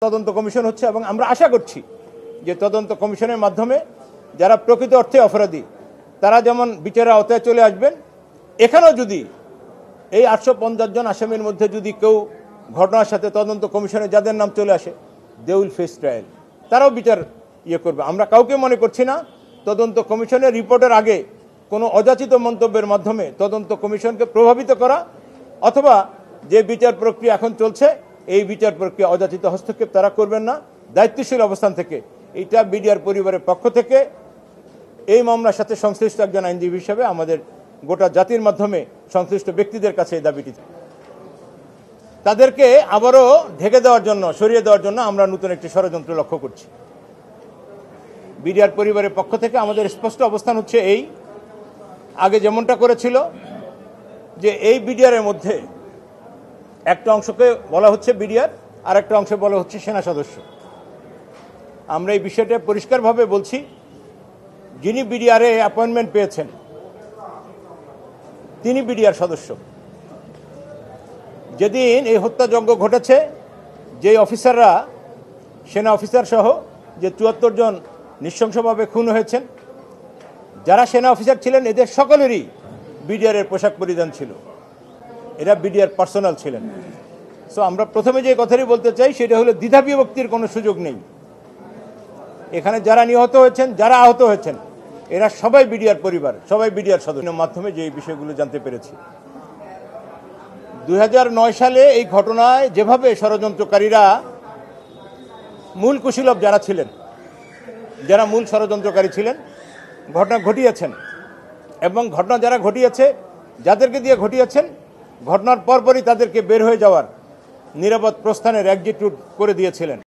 তদন্ত কমিশন হচ্ছে এবং আমরা আশা করছি যে তদন্ত কমিশনের মাধ্যমে যারা প্রকৃত অর্থে অপরাধী তারা যেমন বিচারের আওতায় চলে আসবেন। এখানেও যদি এই 850 জন আসামির মধ্যে যদি কেউ ঘটনার সাথে তদন্ত কমিশনে যাদের নাম চলে আসে, দে উইল ফেস ট্রায়াল, তারাও বিচার করবে। আমরা কাউকে মনে করছি না তদন্ত কমিশনের রিপোর্টের আগে কোনো অযাচিত মন্তব্যের মাধ্যমে তদন্ত কমিশনকে প্রভাবিত করা অথবা যে বিচার প্রক্রিয়া এখন চলছে এই বিচার প্রক্রিয়া অযাচিত হস্তক্ষেপ তারা করবেন না। দায়িত্বশীল অবস্থান থেকে এটা বিডিআর পরিবারের পক্ষ থেকে এই মামলার সাথে সংশ্লিষ্ট একজন আইনজীবী হিসেবে আমাদের গোটা জাতির মাধ্যমে সংশ্লিষ্ট ব্যক্তিদের কাছে এই দাবিটি, তাদেরকে আবারও ঢেকে দেওয়ার জন্য, সরিয়ে দেওয়ার জন্য আমরা নতুন একটি ষড়যন্ত্র লক্ষ্য করছি। বিডিআর পরিবারের পক্ষ থেকে আমাদের স্পষ্ট অবস্থান হচ্ছে এই, আগে যেমনটা করেছিল যে এই বিডিআরের মধ্যে একটা অংশকে বলা হচ্ছে বিডিআর আর একটা অংশে বলা হচ্ছে সেনা সদস্য। আমরা এই বিষয়টা পরিষ্কারভাবে বলছি, যিনি বিডিআরে অ্যাপয়েন্টমেন্ট পেয়েছেন তিনি বিডিআর সদস্য। যেদিন এই হত্যাযজ্ঞ ঘটেছে, যে অফিসাররা, সেনা অফিসার সহ যে 74 জন নৃশংসভাবে খুন হয়েছেন, যারা সেনা অফিসার ছিলেন এদের সকলেরই বিডিআরের পোশাক পরিধান ছিল, এরা বিডিআর পার্সোনাল ছিলেন। সো আমরা প্রথমে যে কথাটি বলতে চাই সেটা হলো দ্বিধা বিভক্তির কোনো সুযোগ নেই। এখানে যারা নিহত হয়েছেন, যারা আহত হয়েছেন, এরা সবাই বিডিআর পরিবার, সবাই বিডিআর সদস্যের মাধ্যমে যে এই বিষয়গুলো জানতে পেরেছি। 2009 সালে এই ঘটনায় যেভাবে ষড়যন্ত্রকারীরা, মূল কুশীলব যারা ছিলেন, যারা মূল ষড়যন্ত্রকারী ছিলেন, ঘটনা ঘটিয়েছেন এবং ঘটনা যারা ঘটিয়েছে, যাদেরকে দিয়ে ঘটিয়েছেন, ঘটনার পরপরই তাদেরকে বের হয়ে যাওয়ার নিরাপদ প্রস্থানের এক্সিট রুট করে দিয়েছিলেন।